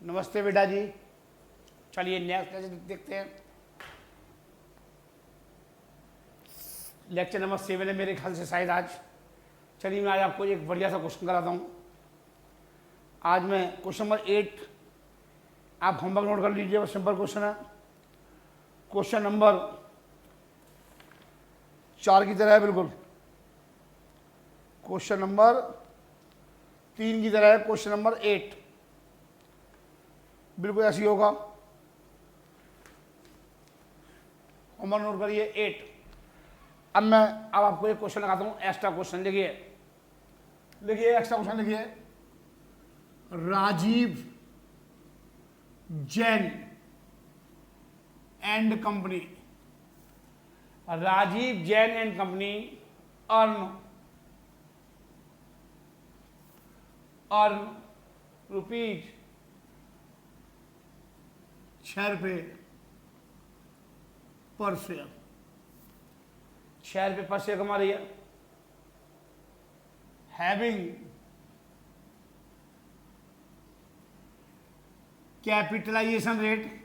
नमस्ते बेटा जी। चलिए नेक्स्ट देखते हैं। लेक्चर नंबर 7 है मेरे ख्याल से शायद आज। चलिए मैं आज आपको एक बढ़िया सा क्वेश्चन कराता हूँ। आज मैं क्वेश्चन नंबर 8, आप होमवर्क नोट कर लीजिए, सिंपल क्वेश्चन है। क्वेश्चन नंबर 4 की तरह है बिल्कुल, क्वेश्चन नंबर 3 की तरह है, क्वेश्चन नंबर 8 बिल्कुल ऐसी होगा। होमवर्क नोट करिए 8। अब आपको एक क्वेश्चन लगाता हूं, एक्स्ट्रा क्वेश्चन। लिखिए एक्स्ट्रा क्वेश्चन लिखिए। Rajeev Jain and company, Rajeev Jain and company earn rupees 6 रुपये पर शेयर, 6 रुपये पर शेयर कमा रही है। Having capitalisation rate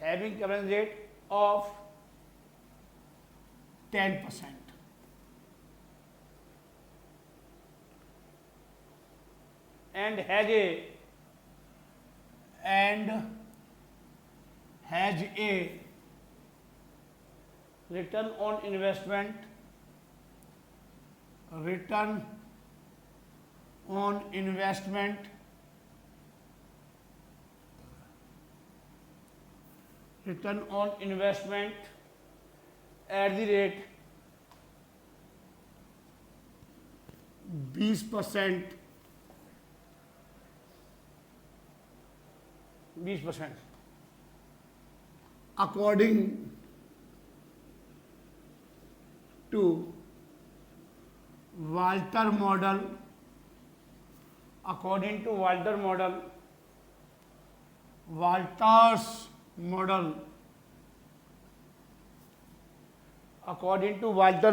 having current rate of 10% and has a return on investment at the rate 20% according to Walter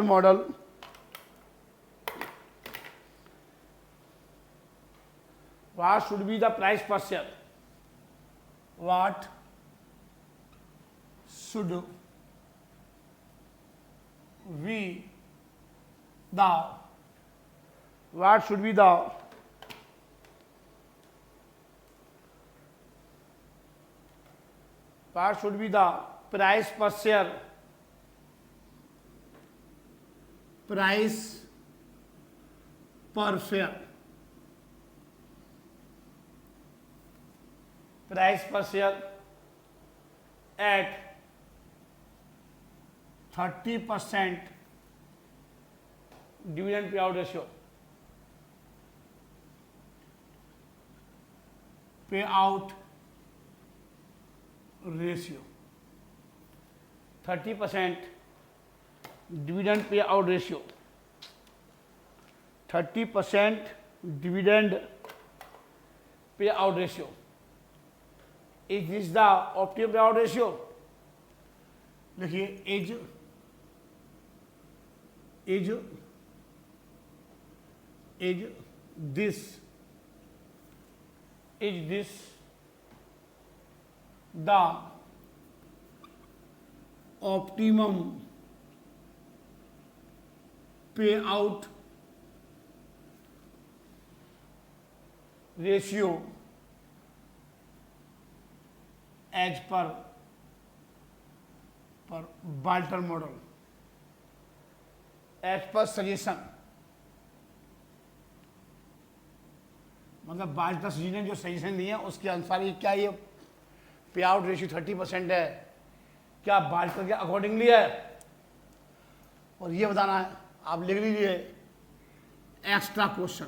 model, what should be the price per share? What should be the price per share? Price per share at 30% dividend payout ratio. 30% dividend payout ratio. 30% dividend payout ratio. Is this the optimum payout ratio? देखिए is this the optimum payout ratio as per Walter model, as per suggestion. मतलब Walter जी ने जो suggestion दिए उसके अनुसार ये क्या, ये पे आउट रेशियो 30% है, क्या वाल्टर के अकॉर्डिंगली है? और ये बताना है। आप लिख लीजिए एक्स्ट्रा क्वेश्चन,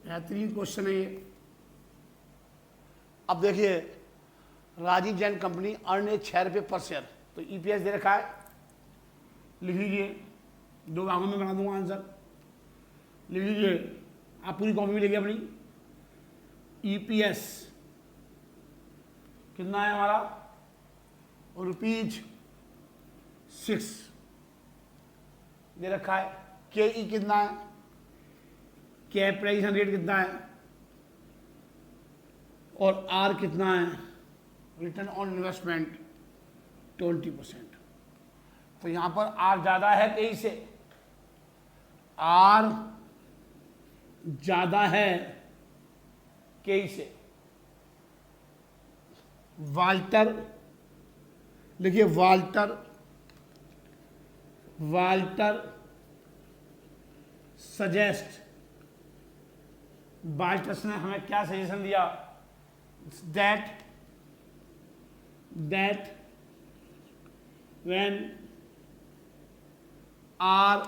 बेहतरीन क्वेश्चन है ये। अब देखिए राजीव जैन कंपनी अर्न 6 रुपये पर शेयर, तो ईपीएस दे रखा है, लिख लीजिए। 2 भागों में बना दूंगा आंसर, लिख लीजिए। आप पूरी कॉपी में लिखिए अपनी। ईपीएस कितना है हमारा ₹6 दे रखा है। के ई कितना है, कैपिटलाइजेशन रेट कितना है, और आर कितना है, रिटर्न ऑन इन्वेस्टमेंट 20%। तो यहां पर आर ज्यादा है के ई से, आर ज्यादा है के ई से। वाल्टर लिखिए, वाल्टर सजेस्ट, वाल्टर्स ने हमें क्या सजेशन दिया, that when R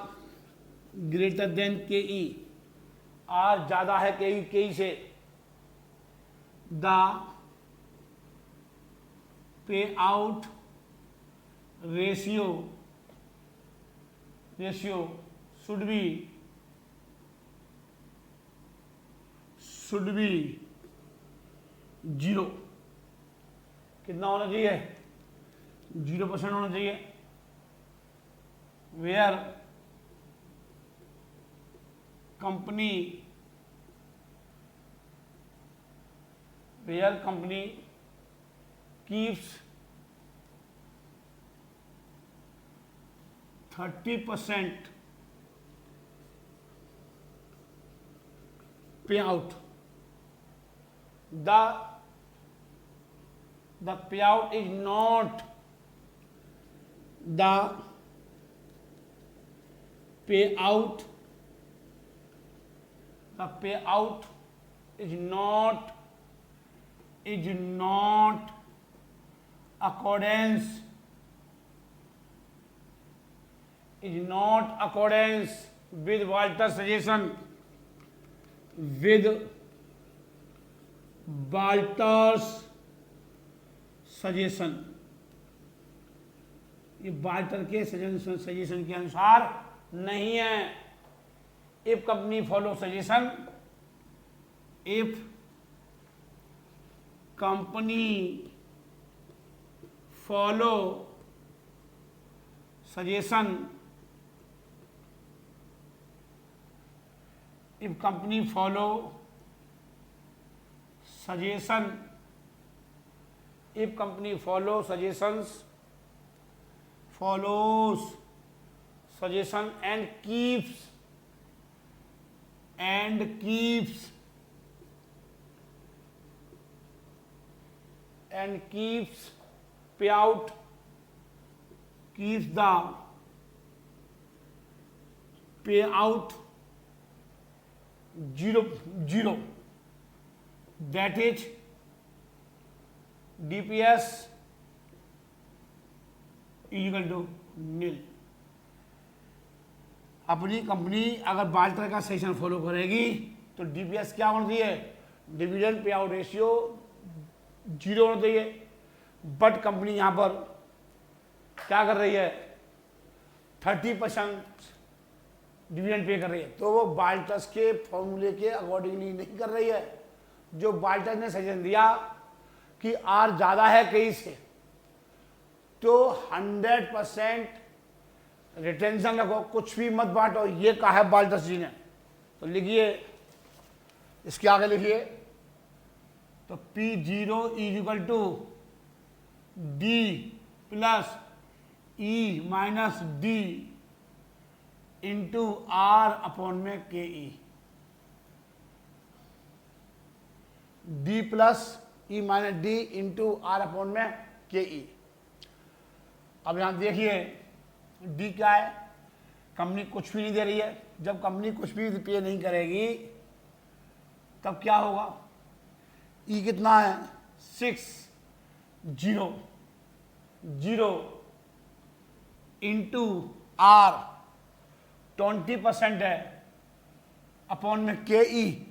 greater than K E, are ज्यादा है के ई से, the pay out ratio should be 0। कितना होना चाहिए, 0% होना चाहिए। Where company keeps 30% payout, the payout is not accordance with Walter's suggestion, ये वाल्टर के सजेशन के अनुसार नहीं है। If company follow suggestion, if company follow suggestion, if company follow suggestion, if company follows suggestion and keeps payout, keeps the payout 0, that is DPS equal to nil। अपनी company अगर Walter का session follow करेगी तो DPS क्या होना चाहिए, dividend pay out ratio 0 होना चाहिए। बट कंपनी यहां पर क्या कर रही है, 30% डिविडेंड पे कर रही है, तो वो वाल्टर्स के फॉर्मूले के अकॉर्डिंगली नहीं कर रही है। जो वाल्टर ने सजेशन दिया कि आर ज्यादा है कहीं से, तो 100% रिटेंशन रखो, कुछ भी मत बांटो, ये कहा है वाल्टर्स जी ने। तो लिखिए, इसके आगे लिखिए, तो P0 equal to D plus E minus D into R upon में K E, D plus E minus D into R upon में के ई। अब यहां देखिए डी क्या है, कंपनी कुछ भी नहीं दे रही है। जब कंपनी कुछ भी पे नहीं करेगी तब क्या होगा, ई कितना है 6, 0 इंटू आर 20% है अपॉन में के ई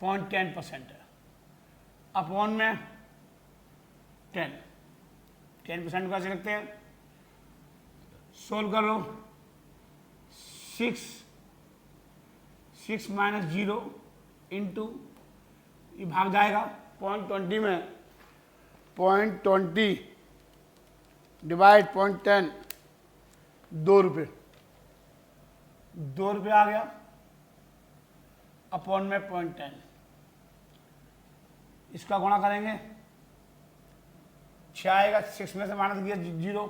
0.10% है, अपॉन में 10% कैसे लिखते हैं, सोल्व कर लो। 6 माइनस 0 इंटू, ये भाग जाएगा 0.20 में 0.20 डिवाइड 0.10, 2 रुपये, 2 रुपये आ गया अपॉन में 0.10। इसका गुणा करेंगे, 6 आएगा, 6 में से माइनस किया 0,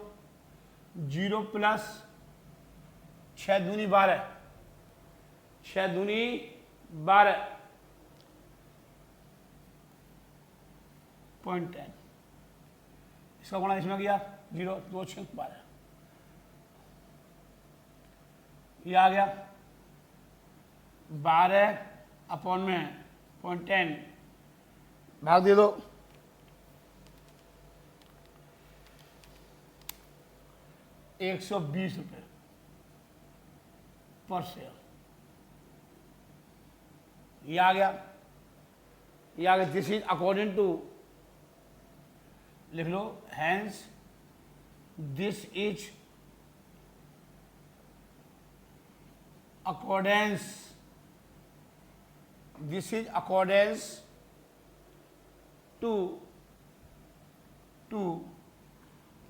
0 प्लस 6 दूनी 12, 6 दूनी 12, 0.10। इसका गुणा इसमें किया 0, 2 6 12, ये आ गया 12 अपॉन में 0.10, भाग दे दो, 120 रुपये पर शेयर। ये आ गया, ये आ गया। दिस इज अकॉर्डिंग टू, लिख लो, hence this is accordance, this is accordance to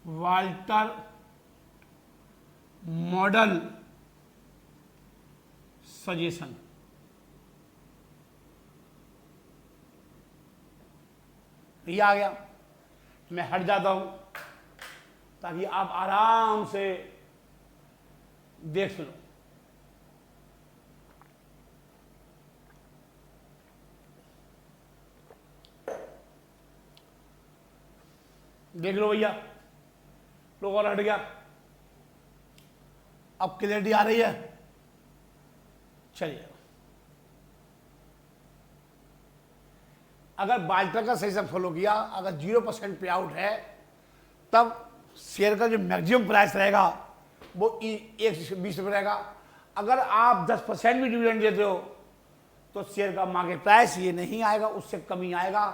Walter model suggestion. ये आ गया, मैं हट जाता हूं ताकि आप आराम से देख लो। देख लो भैया, लोग और हट गया। अब क्लियरिटी आ रही है? चलिए, अगर बाल्टर का सही से फॉलो किया, अगर 0% पे आउट है, तब शेयर का जो मैक्सिमम प्राइस रहेगा वो 120 रुपये रहेगा। अगर आप 10% भी डिविडेंड देते हो तो शेयर का मार्केट प्राइस ये नहीं आएगा, उससे कम ही आएगा।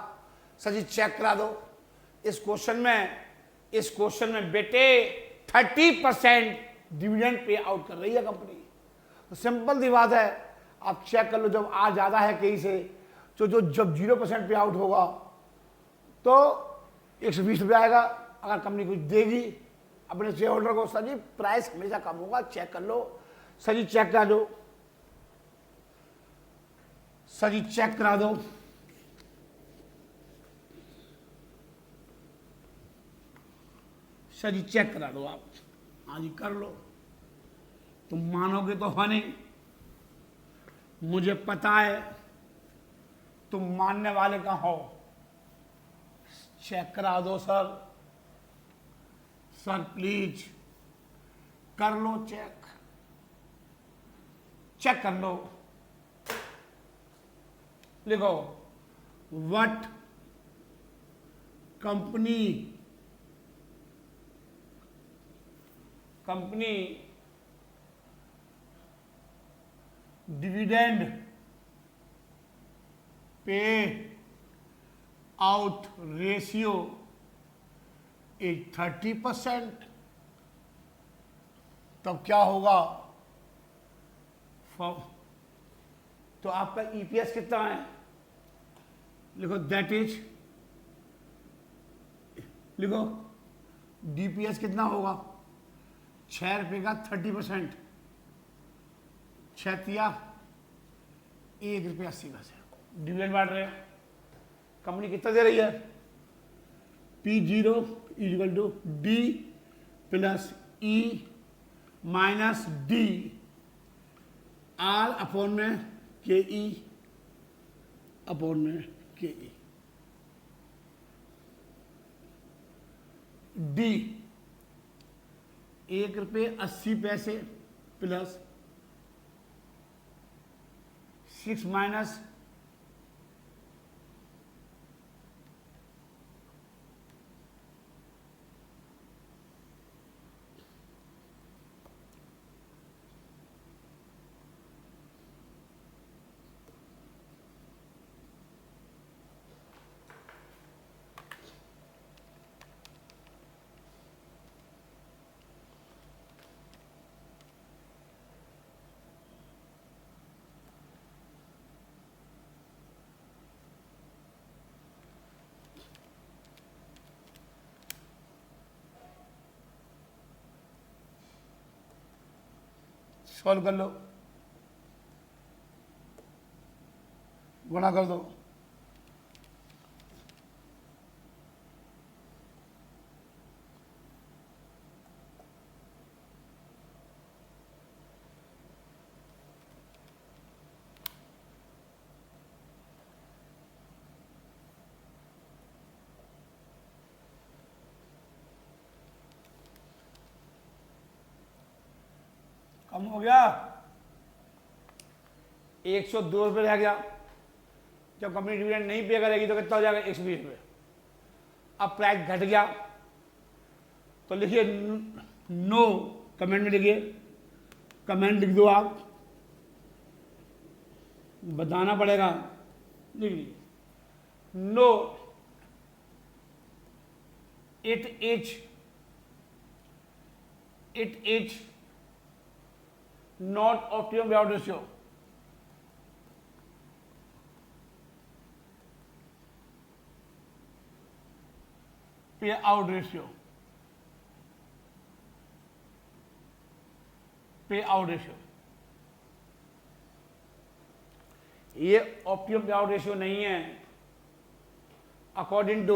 सर जी चेक करा दो इस क्वेश्चन में बेटे 30% डिविडेंड पे आउट कर रही है कंपनी। तो सिंपल सी बात है, आप चेक कर लो, जब आ ज़्यादा है कहीं से, तो जब 0% पे आउट होगा तो 120 रुपये आएगा। अगर कंपनी कुछ देगी अपने शेयर होल्डर को, सर जी प्राइस हमेशा कम होगा, चेक कर लो। सर जी चेक करा दो, सर जी चेक करा दो। सर जी चेक करा दो, आप हाँ जी कर लो। तुम मानोगे तो है नहीं, मुझे पता है तुम मानने वाले कहाँ हो। चेक करा दो सर, सर प्लीज कर लो चेक, चेक कर लो। लिखो, what company dividend pay out ratio is 30%। तब क्या होगा? तो आपका ईपीएस कितना है? लिखो दैट इज, लिखो डीपीएस कितना होगा? 6 रुपये का 30%, 6 तिया 1 रुपये 80 पैसे डिविडेंड बांट रहे हैं। कंपनी कितना दे रही है? P0 equal to D plus E minus D R upon में KE अपॉन में KE। D 1 रुपये 80 पैसे प्लस 6 माइनस सॉल्व कर लो, गुणा कर दो। कम हो गया, 102 रुपये रह गया। जब कंपनी डिविडेंड नहीं पे करेगी तो कितना हो जाएगा, 120 रुपये। अब प्राइस घट गया तो लिखिए नो, कमेंट में लिखिए, कमेंट लिख दो आप, बताना पड़ेगा। लिख लीजिए no, it is not optimum payout ratio. Payout ratio, payout ratio, ये ऑप्टिमम पेआउट रेशियो नहीं है। अकॉर्डिंग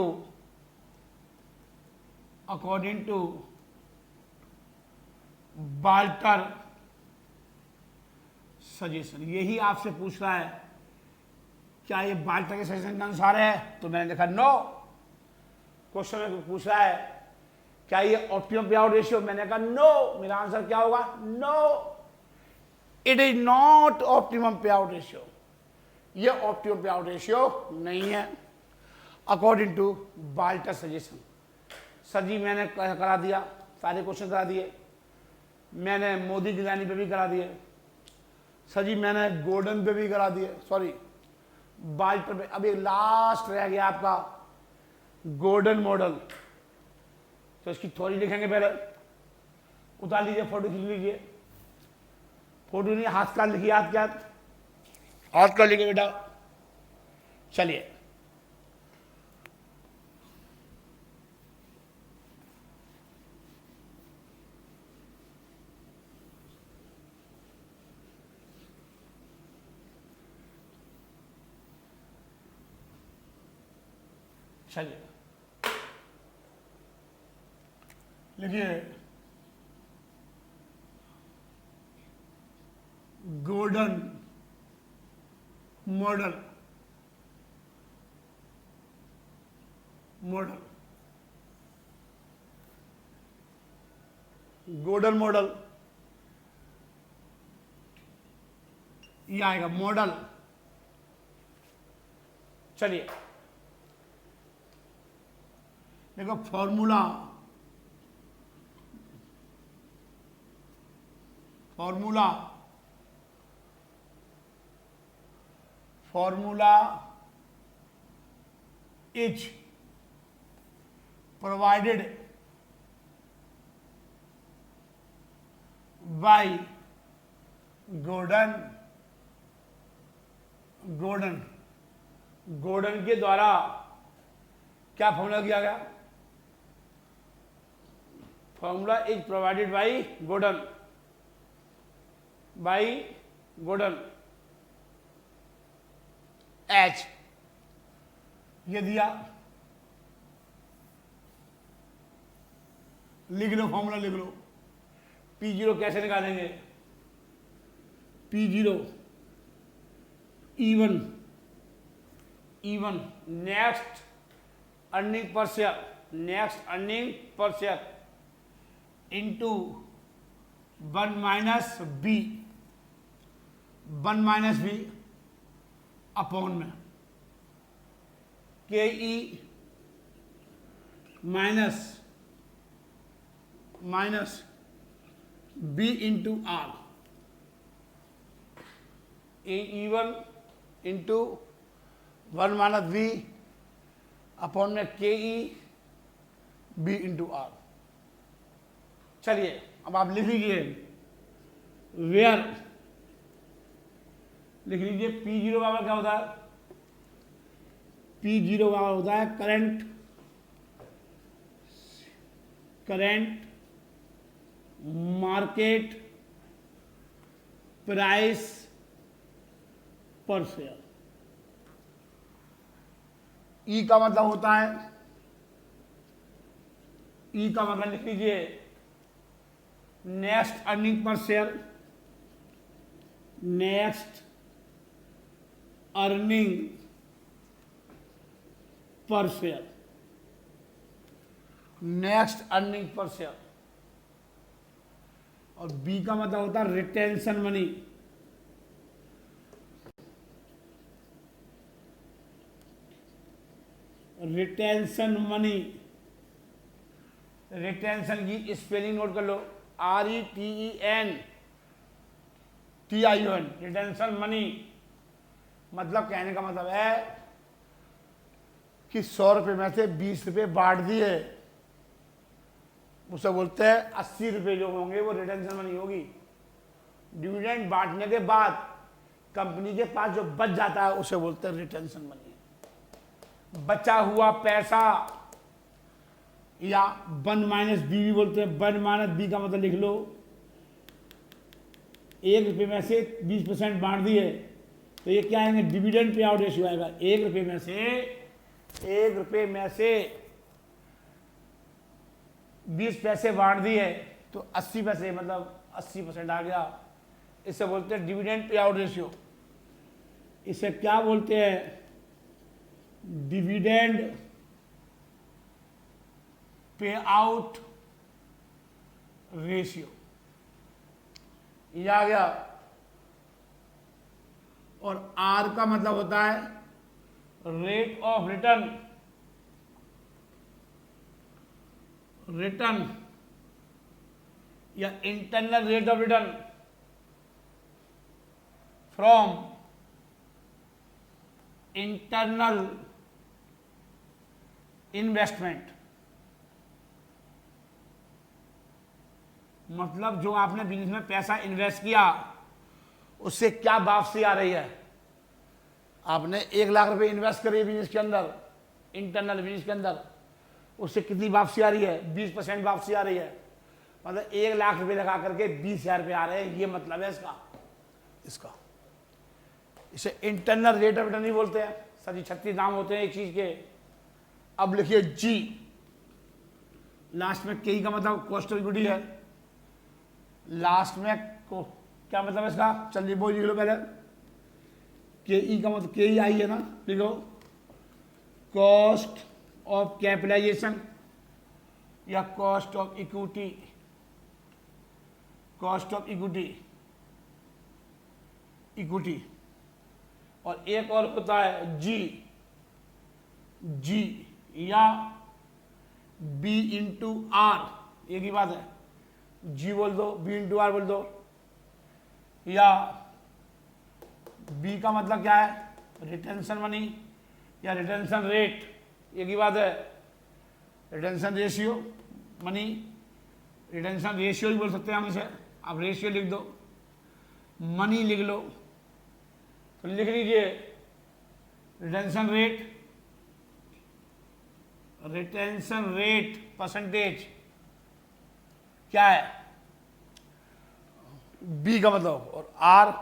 टू बाल्टर सजेशन, यही आपसे पूछ रहा है क्या ये बाल्टर के सजेशन के अनुसार है, तो मैंने देखा नो। क्वेश्चन में पूछ रहा है क्या ये ऑप्टिमम पेआउट रेशियो, मैंने कहा नो। मेरा आंसर क्या होगा, no, it is not optimum payout ratio, ये ऑप्टिमम पेआउट रेशियो नहीं है according to Walter suggestion. Sir ji मैंने करा दिया, सारे क्वेश्चन करा दिए, मैंने मोदी गिलानी पे भी करा दिए, सर जी मैंने गोल्डन पे भी करा दिए, सॉरी बाल्टर पे। अब एक लास्ट रह गया आपका गोल्डन मॉडल, तो इसकी थ्योरी लिखेंगे। पहले उतार लीजिए, फोटो खींच लीजिए, फोटो नहीं हाथ का लिखिए, हाथ का लिखिए बेटा। चलिए चलिए लिखिए गोल्डन मॉडल, गोल्डन मॉडल ये आएगा मॉडल। चलिए देखो formula is provided by Gordon के द्वारा क्या फॉर्मूला किया गया, formula is provided by Gordon H, ये दिया, लिख लो फॉर्मूला, लिख लो। P0 कैसे निकालेंगे, P0 E one next earning per share into 1 minus B upon में K E minus B into R, E one into 1 minus B upon में K E B into are. चलिए अब आप लिख लीजिए वेयर, लिख लीजिए P0 बराबर क्या होता है, P0 बराबर होता है current market price per share. ई का मतलब होता है, ई का मतलब लिख लीजिए next earning per share, next earning per share, next earning per share. और बी का मतलब होता है retention money, retention money. Retention की स्पेलिंग नोट कर लो, RETENTION, रिटेंशन मनी। मतलब कहने का मतलब है कि 100 रुपये में से 20 रुपये बांट दिए, उसे बोलते हैं 80 रुपये जो होंगे वो रिटेंशन मनी होगी। डिविडेंड बांटने के बाद कंपनी के पास जो बच जाता है उसे बोलते हैं रिटेंशन मनी। बचा हुआ पैसा या 1 माइनस बी भी बोलते हैं। 1 माइनस बी का मतलब लिख लो, 1 रुपये में से 20% बांट दिए तो ये क्या आएंगे, डिविडेंड पे आउट रेशियो आएगा। 1 रुपये में से 20 पैसे बांट दिए तो 80 पैसे, मतलब 80% आ गया। इसे बोलते हैं डिविडेंड पे आउट रेशियो। इसे क्या बोलते हैं, डिविडेंड पे आउट रेशियो। ये आ गया। और आर का मतलब होता है रेट ऑफ रिटर्न, रिटर्न या internal rate of return from internal investment. मतलब जो आपने बिजनेस में पैसा इन्वेस्ट किया उससे क्या वापसी आ रही है। आपने 1 लाख रुपए इन्वेस्ट करे बिजनेस के अंदर, इंटरनल बिजनेस के अंदर, उससे कितनी वापसी आ रही है, 20% वापसी आ रही है। मतलब 1 लाख रुपए लगा करके 20,000 रुपये आ रहे हैं, ये मतलब है इसका। इसे इंटरनल रेट ऑफ रिटर्न ही बोलते हैं। सभी 36 नाम होते हैं एक चीज के। अब लिखिए जी, लास्ट में के का मतलब कॉस्ट ऑफ इक्विटी है। लास्ट में को क्या मतलब है इसका, चलिए वो लिख लो पहले। के ई का मतलब के ई आई है ना, लिखो कॉस्ट ऑफ कैपिटलाइजेशन या cost of equity, cost of equity. और एक और होता है जी या बी इंटू आर, एक ही बात है। जी बोल दो, बी इंटू आर बोल दो। या बी का मतलब क्या है, रिटेंशन मनी या रिटेंशन रेट, एक ही बात है। Retention ratio money, retention ratio ही बोल सकते हैं हम इसे। आप रेशियो लिख दो, मनी लिख लो, तो लिख लीजिए रिटेंशन रेट परसेंटेज क्या है, बी का मतलब। और आर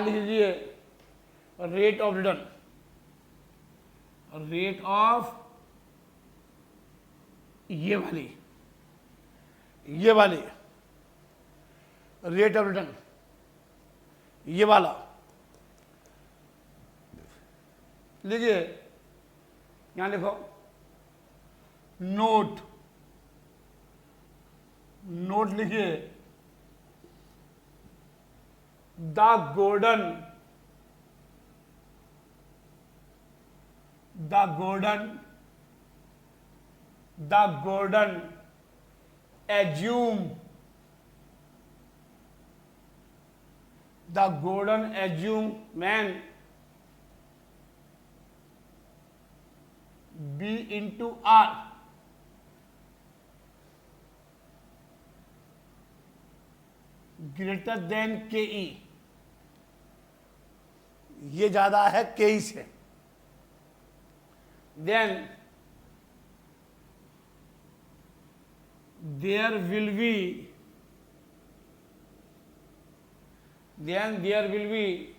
लिख लीजिए rate of return, rate of ये वाली रेट ऑफ रिटर्न, ये वाला लीजिए। यहां लिखो नोट लिखिए, द गोल्डन एज्यूमेंट B into R greater than KE, ये ज्यादा है KE से। Then there will be then there will be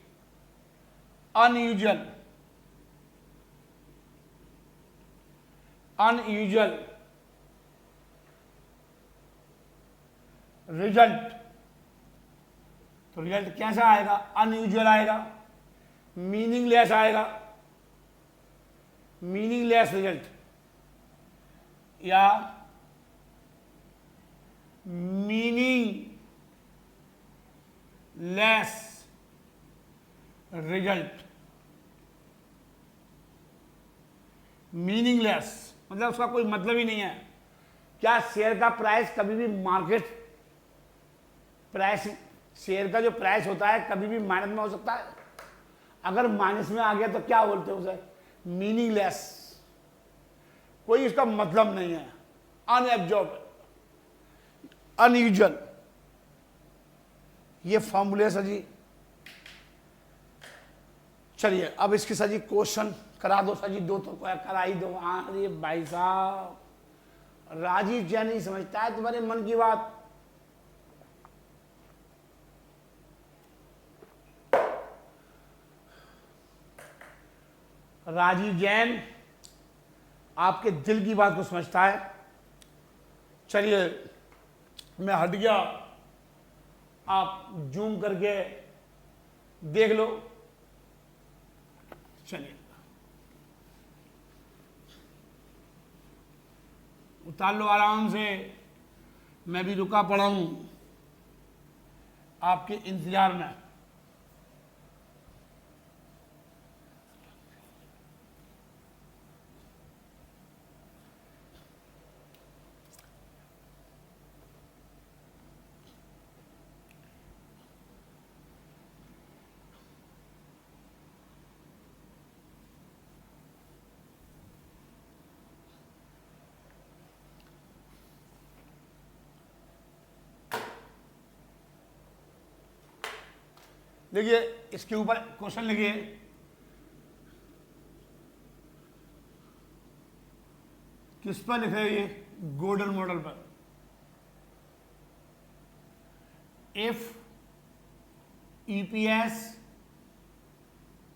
unusual result. तो रिजल्ट कैसा आएगा? अनयूजुअल आएगा, मीनिंगलेस आएगा, मीनिंगलेस रिजल्ट या मीनिंगलेस रिजल्ट। मीनिंगलेस मतलब उसका कोई मतलब ही नहीं है। क्या शेयर का प्राइस कभी भी मार्केट प्राइस, शेयर का जो प्राइस होता है कभी भी माइनस में हो सकता है? अगर माइनस में आ गया तो क्या बोलते हैं उसे? मीनिंगलेस, कोई इसका मतलब नहीं है, अनएब्जॉर्ब, अनयूजुअल। ये फॉर्मूले सर जी। चलिए अब इसकी सर जी क्वेश्चन करा दो सर जी, दो तो करा ही दो। अरे भाई साहब, राजीव जैन नहीं समझता है तुम्हारे मन की बात। राजीव जैन आपके दिल की बात को समझता है। चलिए मैं हट गया, आप जूम करके देख लो। चलिए उतार लो आराम से, मैं भी रुका पड़ा हूं आपके इंतजार में। देखिए इसके ऊपर क्वेश्चन लिखिए, किस पर लिखा है? ये गॉर्डन मॉडल पर। इफ ईपीएस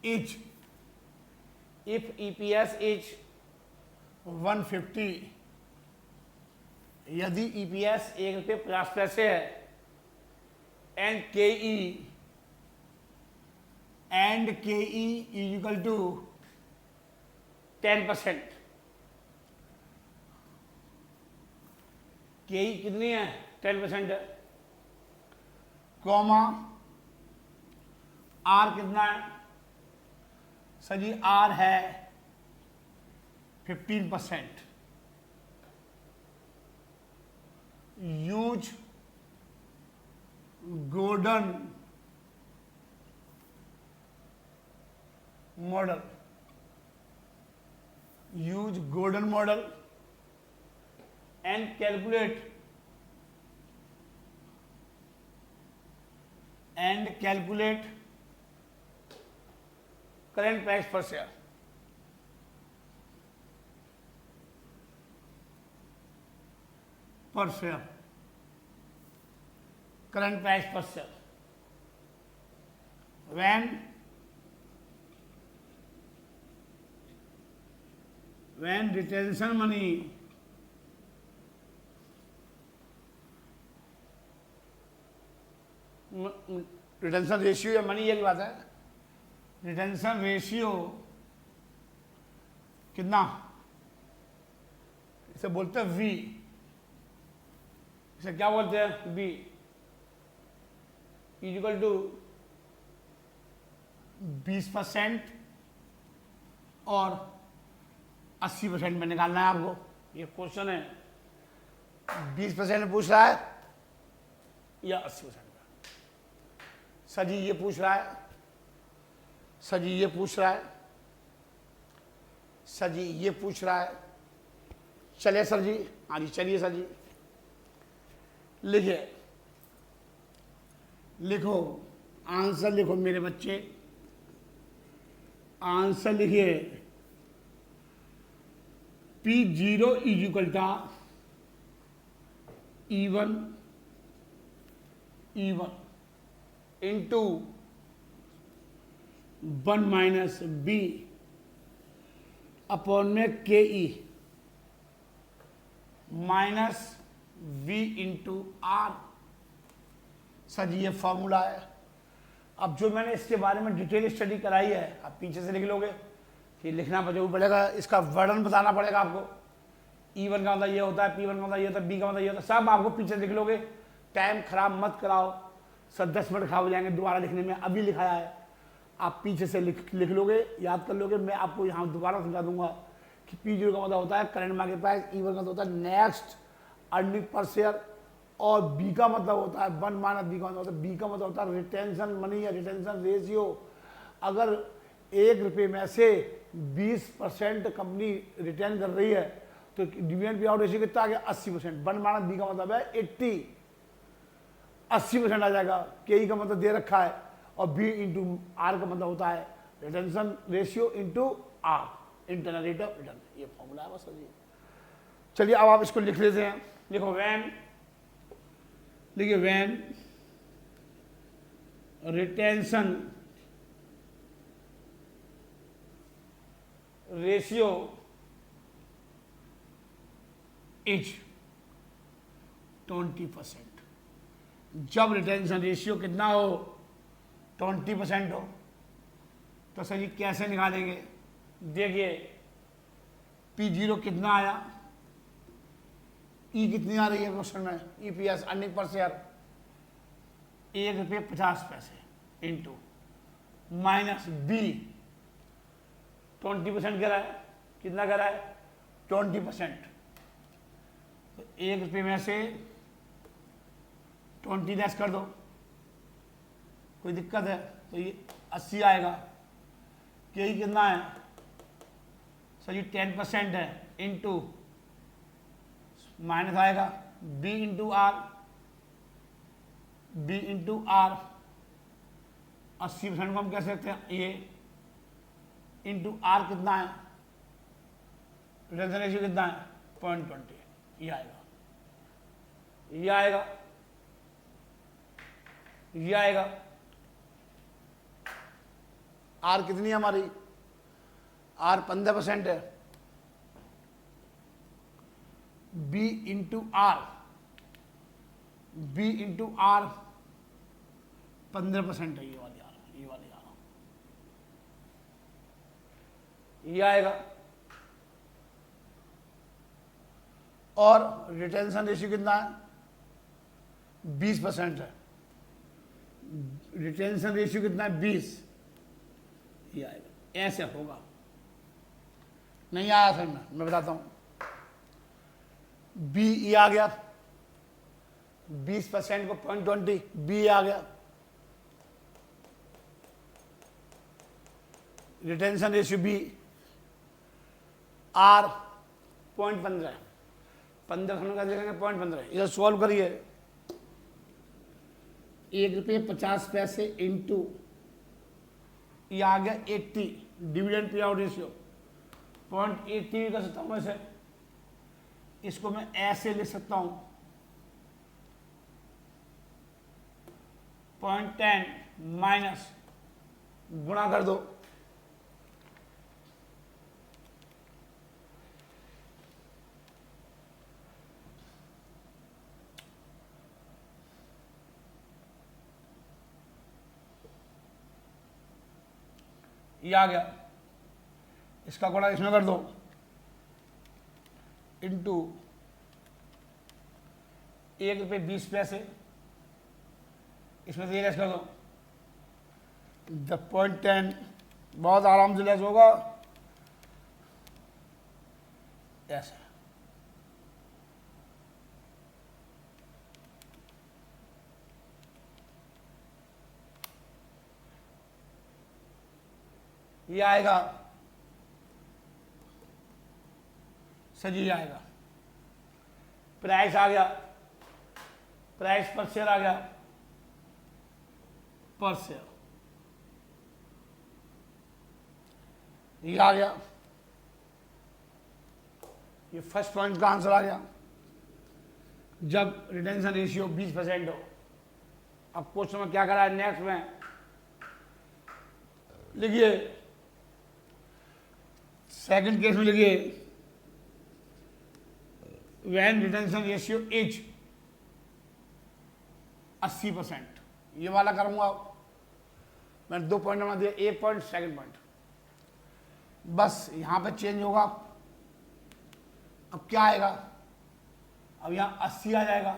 इज 150, यदि ईपीएस ₹1.50 है एंड के ई इक्वल टू 10%। के ई कितनी है? 10% है। कॉमा आर कितना है? सर जी आर है 15%। Use Gordon model, use Gordon model and calculate current price per share. Current price per share when retention money retention ratio या मनी एक बात है। रिटेंशन रेशियो कितना? इसे बोलते हैं वी। इसे क्या बोलते हैं? वी इक्वल टू 20% और 80% में निकालना है आपको। ये क्वेश्चन है, 20% में पूछ रहा है या 80%? सर जी ये पूछ रहा है, सर जी ये पूछ रहा है, सर जी ये पूछ रहा है। चलिए सर जी, हाँ जी चलिए सर जी, लिखिए, लिखो आंसर, लिखो मेरे बच्चे आंसर लिखिए। P0 is equal to E1 into 1 minus B upon में K E minus V into R. Sir जी ये फॉर्मूला है। अब जो मैंने इसके बारे में डिटेल स्टडी कराई है आप पीछे से लिख लोगे कि लिखना जरूर पड़ेगा, इसका वर्णन बताना पड़ेगा आपको। E1 का मतलब ये होता है, P1 का मतलब ये होता है, B का मतलब ये होता है, सब आपको पीछे लिख लोगे। टाइम खराब मत कराओ सर, 10 मिनट खराब हो जाएंगे दोबारा लिखने में। अभी लिखाया है, आप पीछे से लिख लोगे, याद कर लोगे। मैं आपको यहाँ दोबारा समझा दूंगा कि P0 का मतलब होता है करेंट मार्केट प्राइस, E1 का होता है नेक्स्ट अर्निंग पर शेयर, और बी का मतलब होता है 1 माइनस बी का मतलब होता है, बी का मतलब होता है रिटेंशन मनी या रिटेंशन रेशियो। अगर 1 रुपये में से 20% कंपनी रिटर्न कर रही है तो डिविडेंड पे आउट रेशियो कितना आ गया 80%। 1 माइनस बी का मतलब है 80% आ जाएगा। के ई का मतलब दे रखा है, और बी इंटू आर का मतलब होता है retention ratio into R, internal rate of return. ये फॉर्मूला है बस सर। चलिए अब आप इसको लिख लेते हैं। देखो वैन, देखिए वैन रिटेंशन रेशियो इज 20%। जब रिटेंशन रेशियो कितना हो 20% हो तो सर जी कैसे निकालेंगे? देखिए P0 कितना आया, ई कितनी आ रही है क्वेश्चन में, EPS earning per share 1.50 into minus B 20% कह रहा है, कितना कह रहा है 20%। तो 1 रुपये में से 20 लेस कर दो, कोई दिक्कत है? तो ये 80 आएगा। के कितना है सर जी 10% है, इंटू माइनस आएगा B into R, B into R 80% को हम कह सकते हैं ये, इंटू आर कितना है, रिटेंशन रेशियो कितना है 0.20। ये आएगा, ये आएगा, ये आएगा। आर कितनी है हमारी, आर 15% है, B into R, B into R 15% है। ये वाली आर, ये वाली आर, ये आएगा। और रिटेंशन रेशियो कितना है 20% है, रिटेंशन रेशियो कितना है 20। ये आएगा, ऐसे होगा। नहीं आया सर, मैं बताता हूं। बी ई आ गया, 20% को 0.20 बी आ गया। रिटेंशन रेशियो बी, आर 0.15, 15 का देखेंगे 0.15। इधर सॉल्व करिए, 1.50 इंटू ये आ गया 80, डिविडेंड पे आउट रेशियो 0.80 कर सकता हूं मैं से। इसको मैं ऐसे लिख सकता हूं 0.10 माइनस गुणा कर दो, ये आ गया। इसका गुणा इसमें कर दो, इंटू 1.20 इसमें से ये लेस कर दो, 0.10 बहुत आराम से लेस होगा ऐसे। ये आएगा सर जी, ये आएगा। प्राइस आ गया, प्राइस पर शेयर आ गया, पर शेयर ये आ गया। ये फर्स्ट पॉइंट का आंसर आ गया। जब रिटेंशन रेशियो 20% हो अब क्वेश्चन में क्या करा है, नेक्स्ट में लिखिए, सेकंड केस में लिखिए, व्हेन रिटेंशन रेशियो इज 80%, ये वाला करूंगा। मैंने 2 पॉइंट बना दिया, 1 पॉइंट, सेकंड पॉइंट, बस यहां पे चेंज होगा। अब क्या आएगा, अब यहां 80 आ जाएगा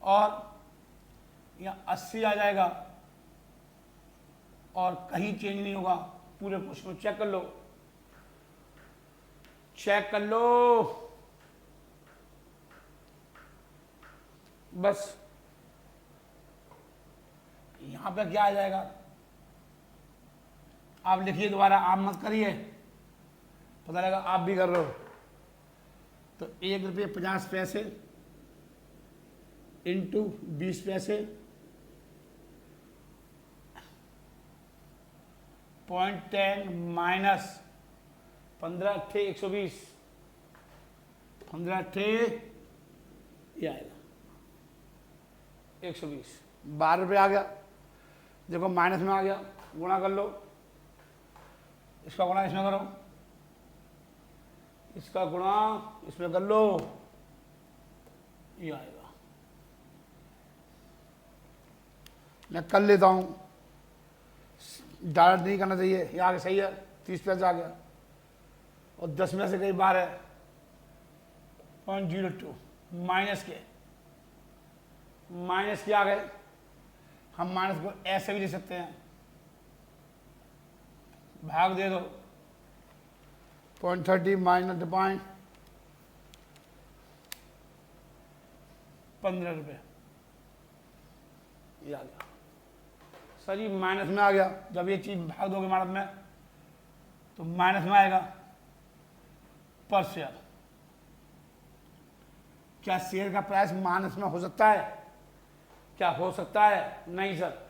और यहां 80 आ जाएगा और कहीं चेंज नहीं होगा। पूरे क्वेश्चन को चेक कर लो, चेक कर लो, बस यहां पे क्या आ जाएगा, आप लिखिए दोबारा, आप मत करिए, पता लगा आप भी कर रहे हो। तो 1 रुपये 50 पैसे इंटू 20 पैसे, 0.10 माइनस 15 × 120, 15 × ये आएगा 120, 12 रुपये आ गया। देखो माइनस में आ गया, गुणा कर लो, इसका गुणा इसमें करो, इसका गुणा इसमें कर लो, ये आएगा। मैं कर लेता हूं, डायरेक्ट नहीं करना चाहिए। ये आगे सही है, 30 पैसे आ गया और 10 में से कई बार है 0.02 माइनस के आ गए। हम माइनस को ऐसे भी लिख सकते हैं, भाग दे दो, 0.30 माइनस द पॉइंट, 15 रुपये, ये आ गया। सर जी माइनस में आ गया, जब ये चीज भाग दोगे माइनस में तो माइनस में आएगा पर शेयर। क्या शेयर का प्राइस माइनस में हो सकता है? क्या हो सकता है? नहीं सर,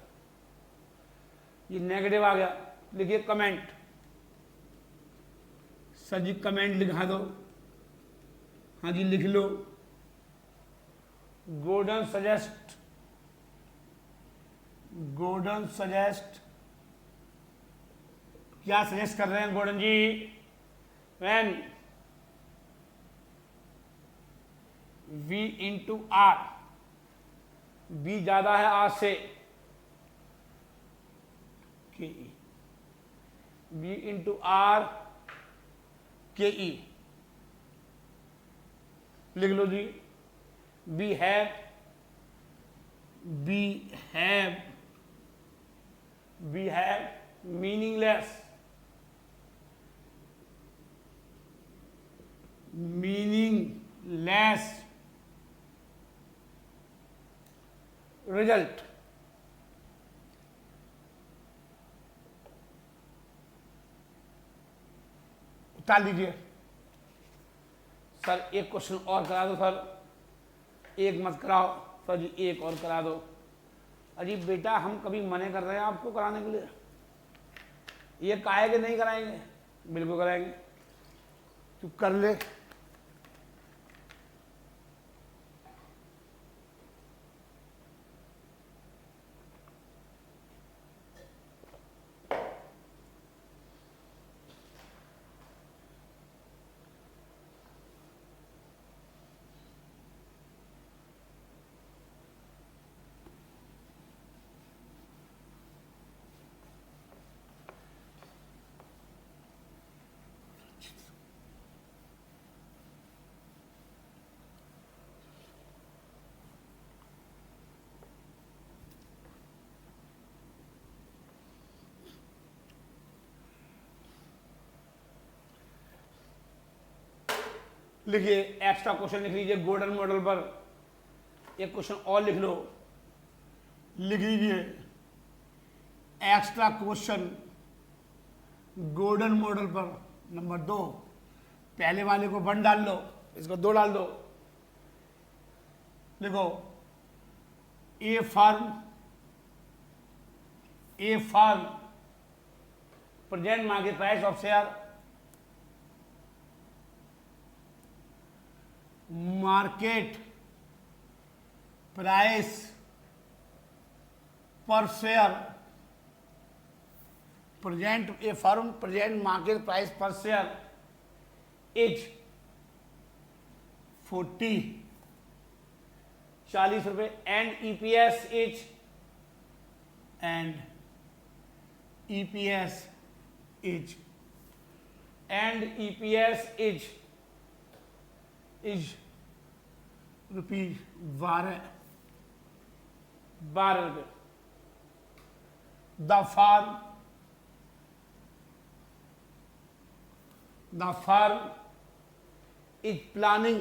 ये नेगेटिव आ गया। लिखिए कमेंट, सर जी कमेंट लिखा दो, हाँ जी लिख लो। गोल्डन सजेस्ट क्या सजेस्ट कर रहे हैं Gordon ji? When V into R, V ज्यादा है R से, के ई, V इंटू R के ई, लिख लो जी। We have meaningless result। उतार लीजिए। सर एक क्वेश्चन और करा दो सर, एक मत कराओ सर जी, एक और करा दो। अजी बेटा हम कभी मना कर रहे हैं आपको कराने के लिए? ये काहे कि नहीं कराएंगे? बिल्कुल कराएंगे, तू कर ले। लिखिए एक्स्ट्रा क्वेश्चन लिख लीजिए गोल्डन मॉडल पर। एक क्वेश्चन और लिख लो, लिख लीजिए एक्स्ट्रा क्वेश्चन गोल्डन मॉडल पर नंबर 2। पहले वाले को 1 डाल लो, इसको 2 डाल दो। देखो a firm present market price of share, market price per share, present a firm present market price per share is 40 रुपए and EPS is रुपीज 12 रुपए. The firm is planning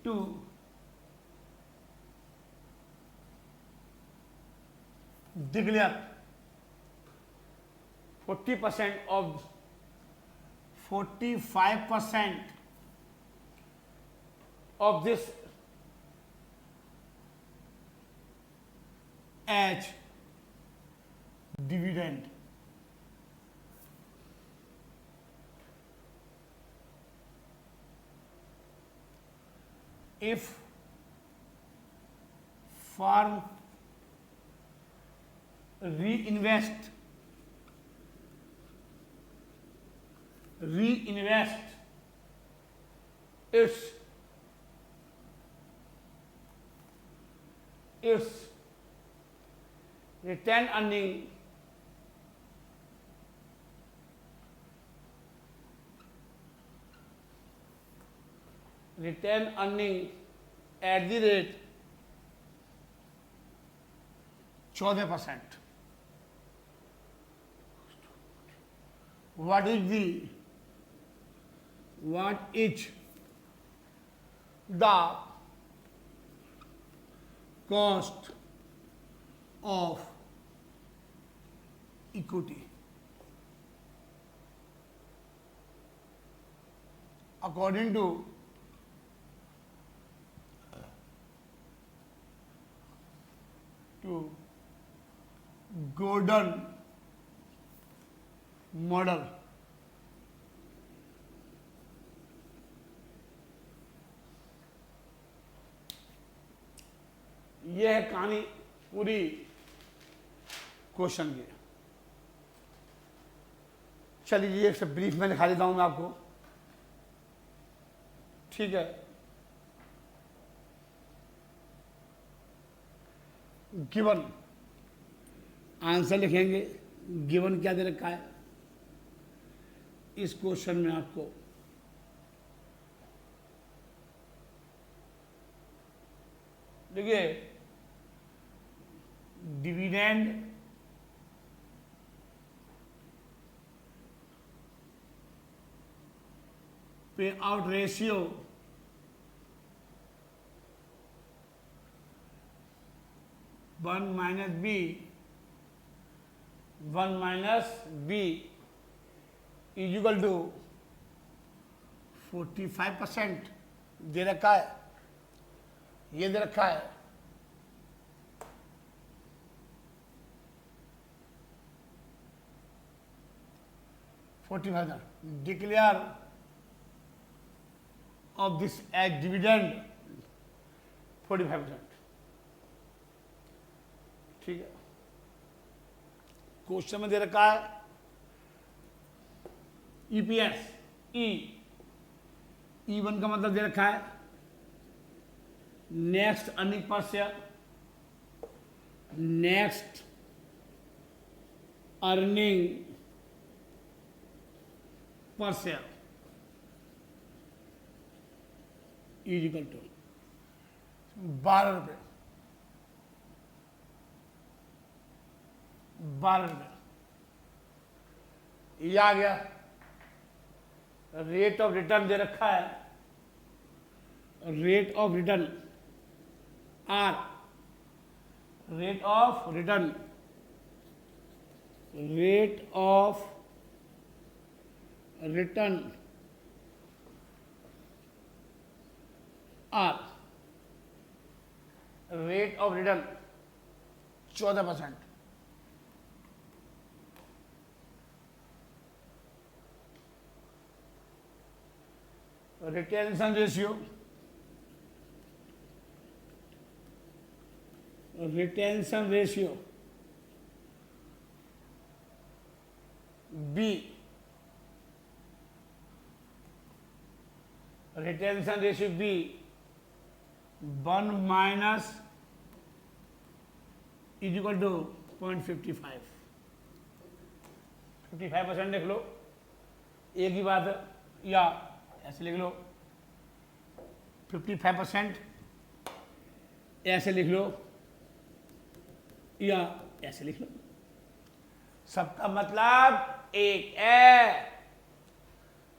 to declare 45% of this as dividend. If firm reinvest its return earning at the rate 14%. What is the cost of equity? According to Gordon model, यह है कहानी पूरी question की. चलिए एक से brief में दिखा देता हूं मैं आपको. ठीक है, गिवन आंसर लिखेंगे. गिवन क्या दे रखा है इस क्वेश्चन में आपको? देखिए, dividend pay out ratio 1 minus B is equal to 45% दे रखा है. ये दे रखा है. Declare of this as dividend 45%. ठीक है, क्वेश्चन में दे रखा है ईपीएस. ई1 का मतलब दे रखा है next earning per share. Next earning per share is equal to 12 रुपये. 12 रुपये ये आ गया. रेट ऑफ रिटर्न दे रखा है. Rate of return R, rate of return R, rate of return 14%. Retention ratio, retention ratio B, retention ratio B 1 minus is equal to 0.55, 55% लिख लो, एक ही बात है, या ऐसे लिख लो 55%, ऐसे लिख लो या ऐसे लिख लो, सबका मतलब एक है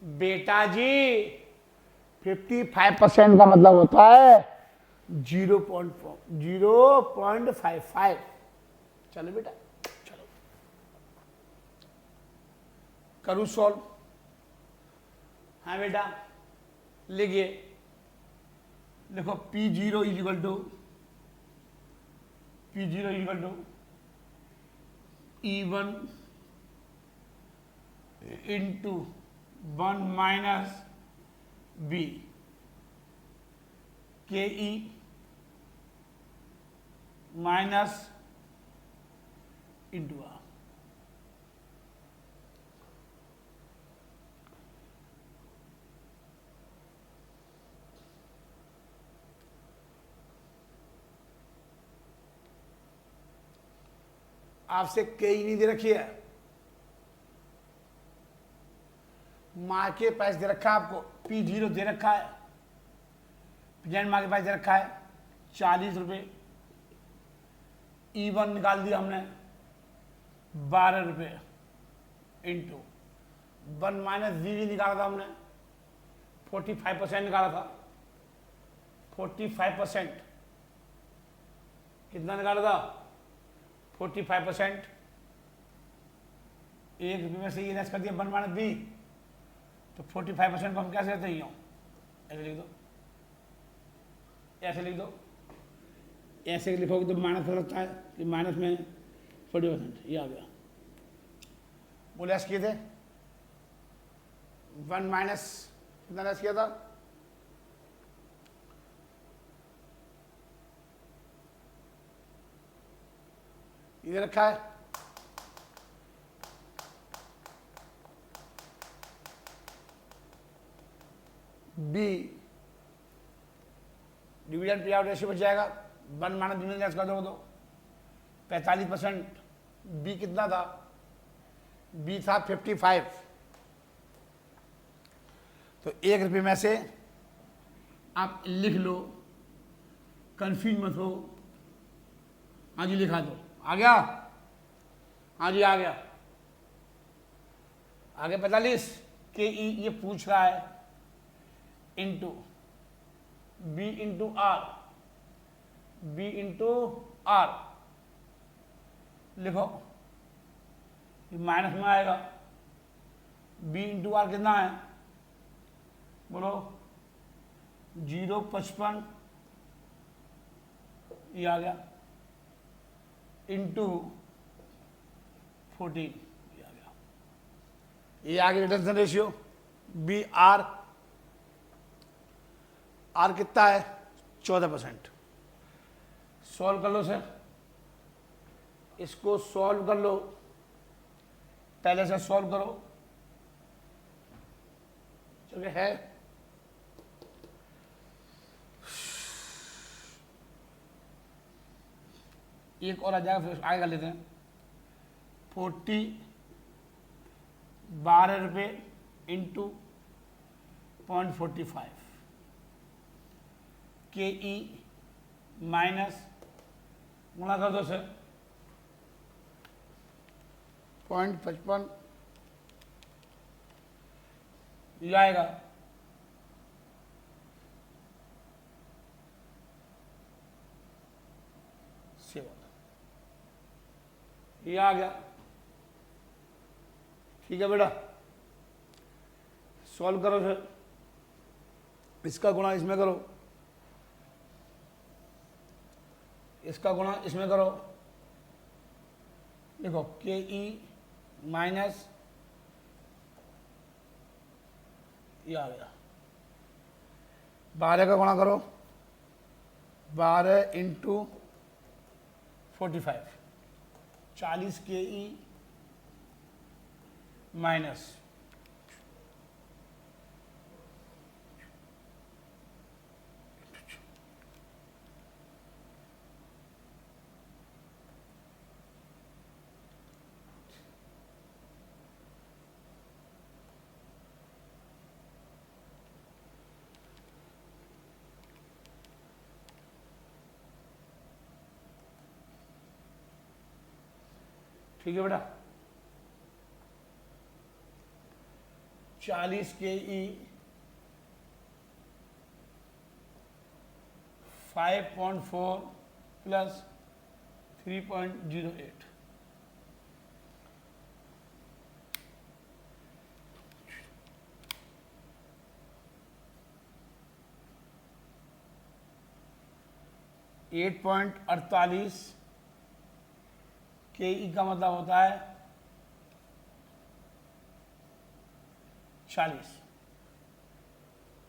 बेटा जी। 55% का मतलब होता है 0.55। चलो बेटा, चलो करूं सॉल्व। हाँ बेटा लिखिए, देखो P0 is equal to E1 into 1 minus B K E minus into are. आपसे के ई नहीं दे रखी है, माँ के पास दे रखा है आपको, P0 दे रखा है, प्रेजेंट माँ के पास दे रखा है 40 रुपये, E1 निकाल दिया हमने 12 रुपये इंटू 1 माइनस वी निकाला था हमने 45% निकाला था, 45% कितना निकाला था 45%, 1 रुपये में से ये लेस कर दिया 1 माइनस बी, तो 45% को हम कैसे लेते हैं, ऐसे लिख दो, ऐसे लिख दो, ऐसे लिखोगे तो माइनस हो सकता है कि माइनस में 40%, ये आ गया। वो लेस किए थे 1 माइनस कितना लेस किया था, ये रखा है B, dividend pay out ratio बच जाएगा, 1 माइनस डिविडेंड लेस कर दो तो 45%, बी कितना था, बी था 55, तो 1 रुपये में से आप लिख लो, कंफ्यूज मत हो। हाँ जी लिखा दो, आ गया, हाँ जी आ गया, आगे 45 के ई ये पूछ रहा है into B into R, B into R लिखो, ये माइनस में आएगा, बी इंटू आर कितना है बोलो, 0.55 ये आ गया इंटू 14 ये आ गया, ये आ गया retention ratio B R, R कितना है 14%। सॉल्व कर लो सर, इसको सॉल्व कर लो, पहले से सॉल्व करो, चलो है एक और आ जाएगा, फिर आगे कर लेते हैं 12 रुपये इंटू 0.45 के ई माइनस गुणा कर दो सर 0.55 ये आएगा, ये आ गया, ठीक है बेटा, सॉल्व करो सर, इसका गुणा इसमें करो, इसका गुणा इसमें करो, देखो के ई माइनस ये आ गया 12 का गुणा करो, 12 इंटू 45, 40 KE माइनस ठीक है बेटा, 40 KE 5.4 प्लस 3.08, $8.48 KE का मतलब होता है 40,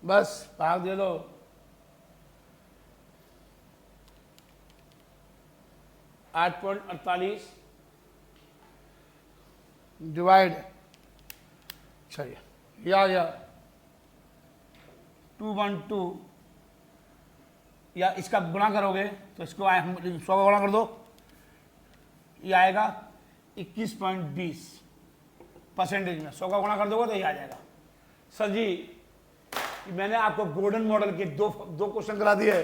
बस भाग दे दो, 8.48 डिवाइड, चलिए ये आ गया 212, या इसका गुणा करोगे तो इसको 100 का गुणा कर दो, ये आएगा 21.20% में, 100 का गुणा कर दोगे तो ये आ जाएगा। सर जी मैंने आपको गोल्डन मॉडल के दो क्वेश्चन करा दिए,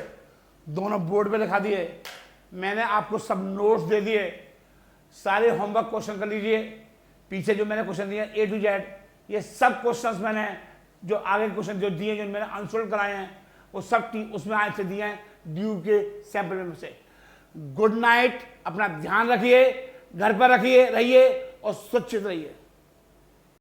दोनों बोर्ड पे लिखा दिए, मैंने आपको सब नोट्स दे दिए, सारे होमवर्क क्वेश्चन कर लीजिए, पीछे जो मैंने क्वेश्चन दिए A to Z, ये सब क्वेश्चंस मैंने जो आगे क्वेश्चन जो दिए, जो मैंने आंसर कराए हैं वो सब उसमें आंसर दिए हैं ड्यू के सैंपल में से। गुड नाइट, अपना ध्यान रखिए, घर पर रखिए रहिए और सुरक्षित रहिए।